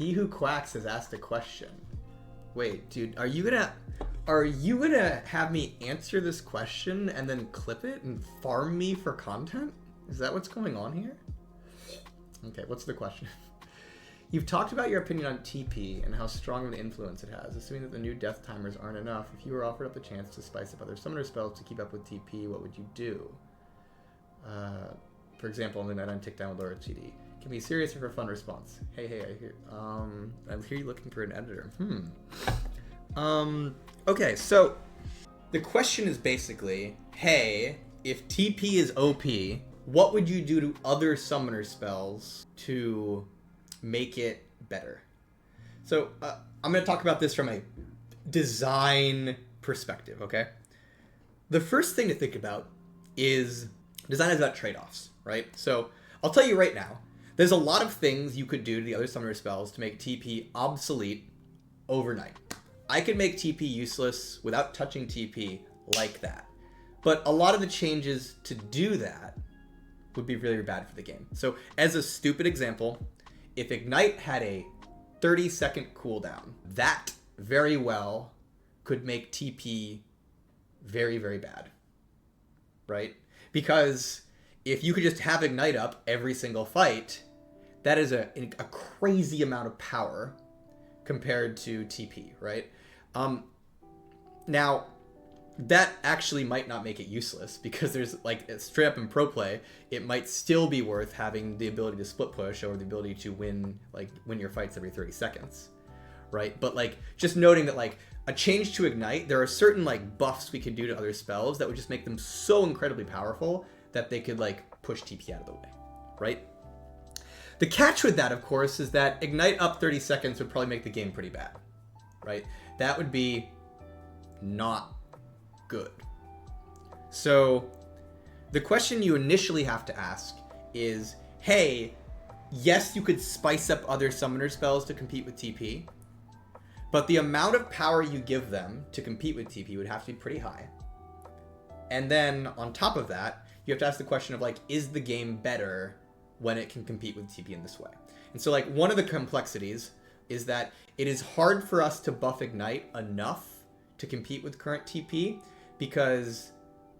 He who quacks has asked a question. Wait, dude, are you gonna have me answer this question and then clip it and farm me for content? Is that what's going on here? Okay, what's the question? You've talked about your opinion on TP and how strong of an influence it has. Assuming that the new death timers aren't enough, if you were offered up the chance to spice up other summoner spells to keep up with TP, what would you do? For example, on the night I'm ticked down with Laura TD. Can be serious or for a fun response. Hey, I hear you looking for an editor. Okay, so the question is basically, hey, if TP is OP, what would you do to other summoner spells to make it better? So I'm going to talk about this from a design perspective, okay? The first thing to think about is design is about trade-offs, right? So I'll tell you right now, there's a lot of things you could do to the other summoner spells to make TP obsolete overnight. I could make TP useless without touching TP like that. But a lot of the changes to do that would be really bad for the game. So as a stupid example, if Ignite had a 30-second cooldown, that very well could make TP very, very bad, right? Because if you could just have Ignite up every single fight, that is a crazy amount of power compared to TP, right? Now, that actually might not make it useless, because there's like straight up in pro play, it might still be worth having the ability to split push or the ability to win your fights every 30 seconds, right? But like just noting that like a change to Ignite, there are certain like buffs we could do to other spells that would just make them so incredibly powerful that they could like push TP out of the way, right? The catch with that, of course, is that Ignite up 30 seconds would probably make the game pretty bad, right? That would be not good. So the question you initially have to ask is, hey, yes, you could spice up other summoner spells to compete with TP, but the amount of power you give them to compete with TP would have to be pretty high. And then on top of that, you have to ask the question of like, is the game better when it can compete with TP in this way? And so like one of the complexities is that it is hard for us to buff Ignite enough to compete with current TP, because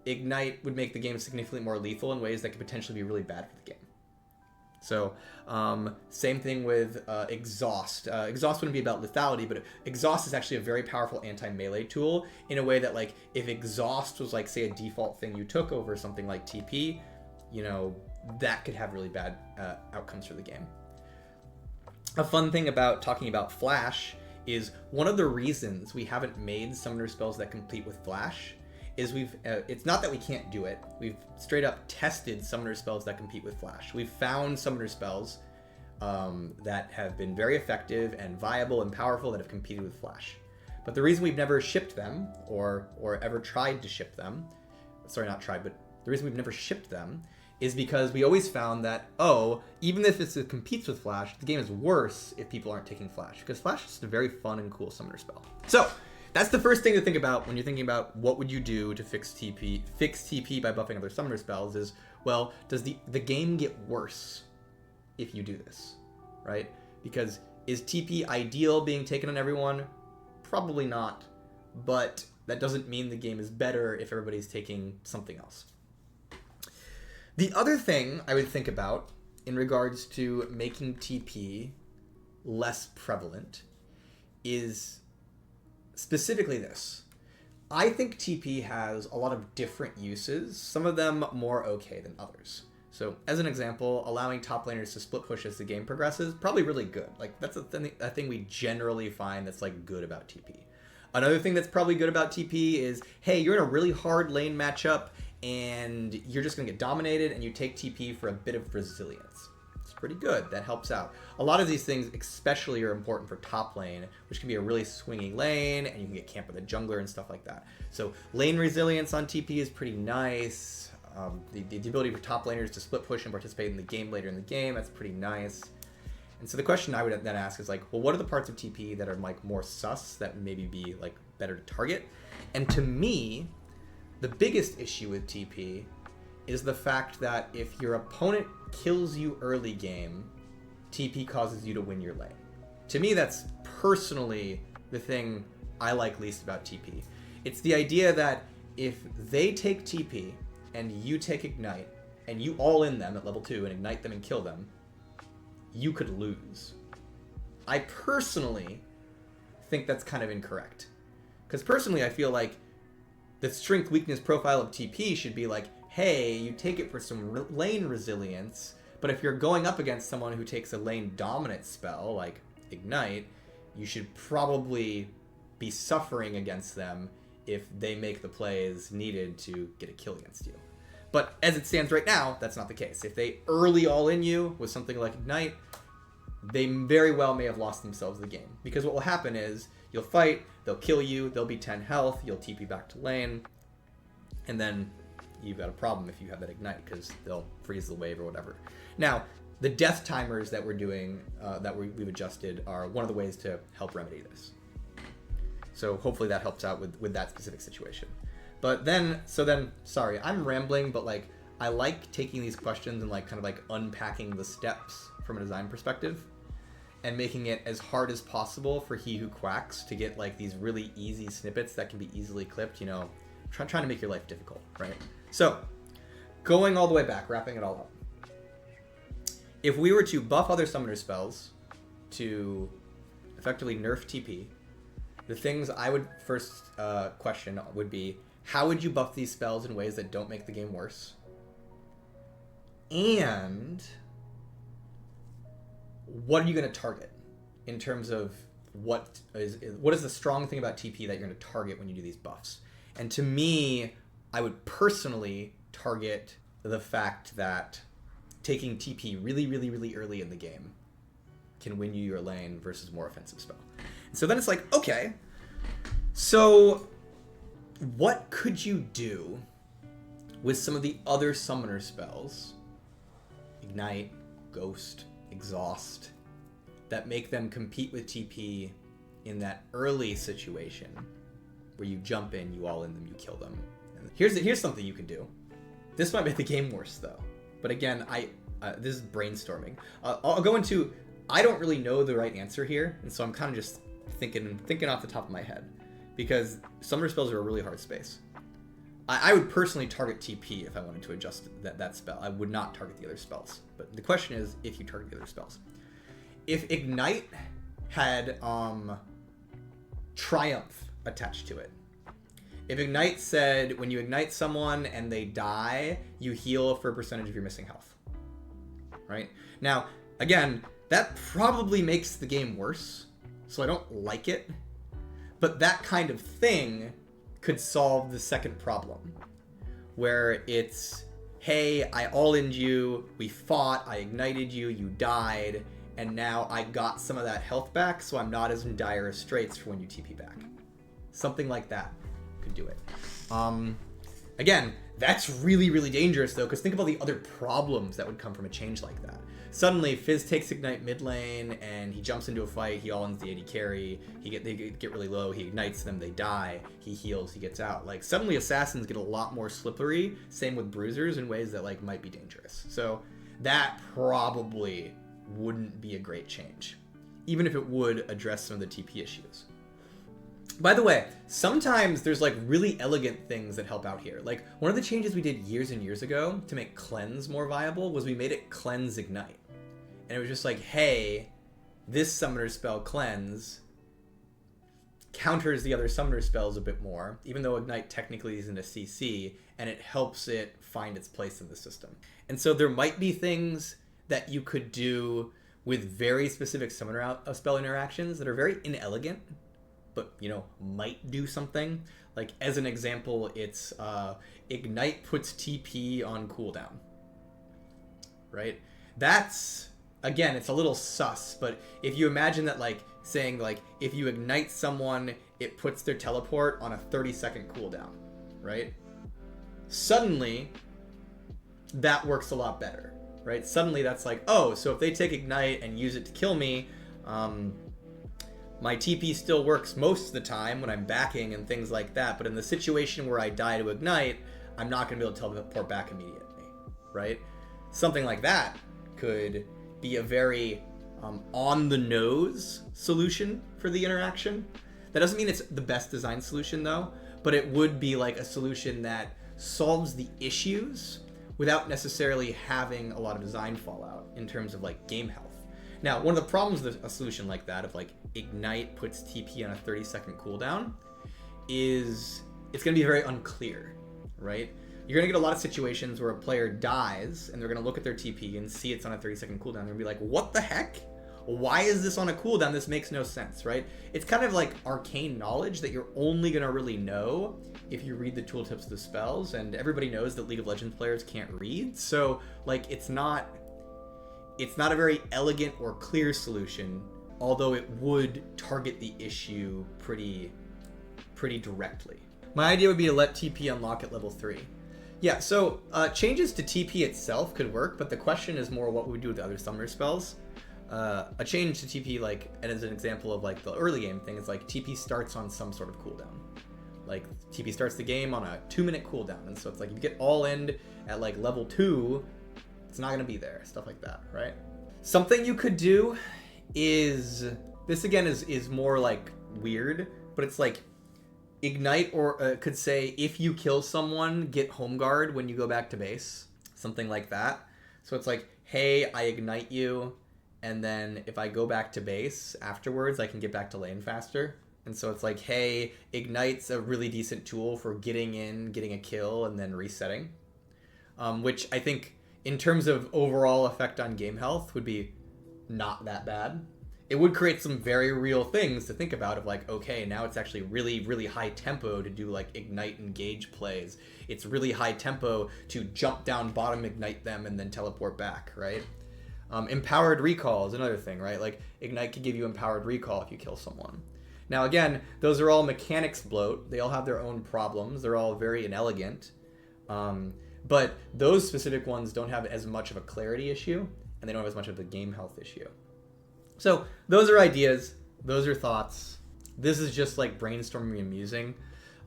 Ignite would make the game significantly more lethal in ways that could potentially be really bad for the game. So same thing with Exhaust. Exhaust wouldn't be about lethality, but Exhaust is actually a very powerful anti-melee tool in a way that like if Exhaust was like say a default thing you took over something like TP, you know, that could have really bad outcomes for the game. A fun thing about talking about Flash is one of the reasons we haven't made summoner spells that compete with Flash is it's not that we can't do it. We've straight up tested summoner spells that compete with Flash. We've found summoner spells that have been very effective and viable and powerful that have competed with Flash. But the reason we've never shipped them or ever tried to ship them, sorry, not tried, but the reason we've never shipped them is because we always found that, even if it competes with Flash, the game is worse if people aren't taking Flash, because Flash is just a very fun and cool summoner spell. So that's the first thing to think about when you're thinking about what would you do to fix TP by buffing other summoner spells is, well, does the game get worse if you do this, right? Because is TP ideal being taken on everyone? Probably not, but that doesn't mean the game is better if everybody's taking something else. The other thing I would think about in regards to making TP less prevalent is specifically this. I think TP has a lot of different uses, some of them more okay than others. So as an example, allowing top laners to split push as the game progresses, probably really good. Like that's a thing we generally find that's like good about TP. Another thing that's probably good about TP is, hey, you're in a really hard lane matchup and you're just gonna get dominated and you take TP for a bit of resilience. It's pretty good, that helps out. A lot of these things especially are important for top lane, which can be a really swinging lane and you can get camp with a jungler and stuff like that. So lane resilience on TP is pretty nice. The ability for top laners to split push and participate in the game later in the game, that's pretty nice. And so the question I would then ask is like, well, what are the parts of TP that are like more sus that maybe be like better to target? And to me, the biggest issue with TP is the fact that if your opponent kills you early game, TP causes you to win your lane. To me, that's personally the thing I like least about TP. It's the idea that if they take TP and you take Ignite, and you all in them at level 2 and ignite them and kill them, you could lose. I personally think that's kind of incorrect. Because personally, I feel like the strength weakness profile of TP should be like, hey, you take it for some lane resilience, but if you're going up against someone who takes a lane dominant spell, like Ignite, you should probably be suffering against them if they make the plays needed to get a kill against you. But as it stands right now, that's not the case. If they early all in you with something like Ignite, they very well may have lost themselves the game. Because what will happen is, you'll fight, they'll kill you, they'll be 10 health, you'll TP back to lane, and then you've got a problem if you have that Ignite, because they'll freeze the wave or whatever. Now, the death timers that we're doing, that we've adjusted, are one of the ways to help remedy this. So hopefully that helps out with that specific situation. But then, sorry, I'm rambling, but like, I like taking these questions and like kind of like unpacking the steps from a design perspective and making it as hard as possible for he who quacks to get like these really easy snippets that can be easily clipped, you know, trying to make your life difficult, right? So, going all the way back, wrapping it all up. If we were to buff other summoner spells to effectively nerf TP, the things I would first question would be, how would you buff these spells in ways that don't make the game worse? And what are you going to target in terms of what is the strong thing about TP that you're going to target when you do these buffs? And to me, I would personally target the fact that taking TP really, really, really early in the game can win you your lane versus more offensive spell. And so then it's like, okay, so what could you do with some of the other summoner spells, Ignite, Ghost, Exhaust, that make them compete with TP in that early situation where you jump in, you all in them, you kill them. And here's something you can do. This might make the game worse though, but again, this is brainstorming. I'll go into, I don't really know the right answer here, and so I'm kind of just thinking off the top of my head, because summoner spells are a really hard space. I would personally target TP if I wanted to adjust that spell. I would not target the other spells. But the question is, if you target the other spells. If Ignite had Triumph attached to it. If Ignite said, when you ignite someone and they die, you heal for a percentage of your missing health. Right? Now, again, that probably makes the game worse, so I don't like it. But that kind of thing could solve the second problem, where it's, hey, I all-in'd you, we fought, I ignited you, you died, and now I got some of that health back, so I'm not as in dire straits for when you TP back. Something like that could do it. Again, that's really, really dangerous though, because think about the other problems that would come from a change like that. Suddenly, Fizz takes Ignite mid lane, and he jumps into a fight, he all-ins the AD carry, they get really low, he ignites them, they die, he heals, he gets out. Like, suddenly Assassins get a lot more slippery, same with Bruisers, in ways that, like, might be dangerous. So, that probably wouldn't be a great change, even if it would address some of the TP issues. By the way, sometimes there's like really elegant things that help out here. Like one of the changes we did years and years ago to make Cleanse more viable was we made it Cleanse Ignite. And it was just like, hey, this summoner spell Cleanse counters the other summoner spells a bit more, even though Ignite technically isn't a CC, and it helps it find its place in the system. And so there might be things that you could do with very specific summoner spell interactions that are very inelegant, but, you know, might do something. Like, as an example, it's Ignite puts TP on cooldown, right? That's, again, it's a little sus, but if you imagine that, like, saying, like, if you ignite someone, it puts their teleport on a 30-second cooldown, right? Suddenly, that works a lot better, right? Suddenly, that's like, oh, so if they take Ignite and use it to kill me, my TP still works most of the time when I'm backing and things like that, but in the situation where I die to Ignite, I'm not going to be able to teleport back immediately, right? Something like that could be a very on-the-nose solution for the interaction. That doesn't mean it's the best design solution though, but it would be like a solution that solves the issues without necessarily having a lot of design fallout in terms of like game health. Now, one of the problems with a solution like that, of like Ignite puts TP on a 30-second cooldown, is it's going to be very unclear, right? You're going to get a lot of situations where a player dies and they're going to look at their TP and see it's on a 30-second cooldown and be like, what the heck? Why is this on a cooldown? This makes no sense, right? It's kind of like arcane knowledge that you're only going to really know if you read the tooltips of the spells, and everybody knows that League of Legends players can't read. So, like, it's not a very elegant or clear solution, although it would target the issue pretty directly. My idea would be to let TP unlock at level 3. Yeah, so changes to TP itself could work, but the question is more what we would do with the other summoner spells. A change to TP, like, and as an example of like the early game thing, is like TP starts on some sort of cooldown. Like TP starts the game on a 2-minute cooldown, and so it's like if you get all end at like level 2, it's not gonna be there, stuff like that, right? Something you could do is, this again is more like weird, but it's like Ignite, or could say if you kill someone, get Homeguard when you go back to base, something like that. So it's like, hey, I ignite you, and then if I go back to base afterwards, I can get back to lane faster. And so it's like, hey, Ignite's a really decent tool for getting in, getting a kill, and then resetting, which I think in terms of overall effect on game health would be not that bad. It would create some very real things to think about of like, okay, now it's actually really, really high tempo to do like Ignite engage plays. It's really high tempo to jump down bottom, ignite them, and then teleport back, right? Empowered recall is another thing, right? Like Ignite could give you empowered recall if you kill someone. Now again, those are all mechanics bloat. They all have their own problems. They're all very inelegant. But those specific ones don't have as much of a clarity issue, and they don't have as much of a game health issue. So those are ideas. Those are thoughts. This is just like brainstorming and musing.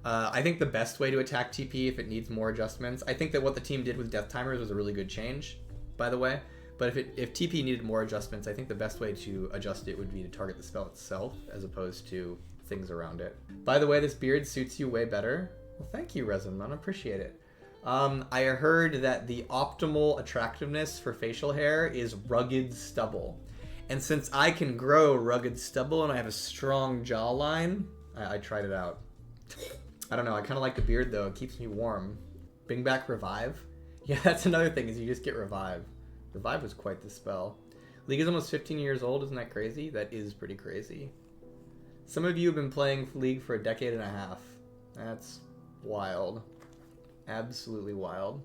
I think the best way to attack TP, if it needs more adjustments, I think that what the team did with Death Timers was a really good change, by the way. But if TP needed more adjustments, I think the best way to adjust it would be to target the spell itself as opposed to things around it. By the way, this beard suits you way better. Well, thank you, Resin. I appreciate it. I heard that the optimal attractiveness for facial hair is rugged stubble. And since I can grow rugged stubble and I have a strong jawline, I tried it out. I don't know, I kind of like the beard though. It keeps me warm. Bring back Revive. Yeah, that's another thing, is you just get Revive. Revive was quite the spell. League is almost 15 years old, isn't that crazy? That is pretty crazy. Some of you have been playing League for a decade and a half. That's wild. Absolutely wild.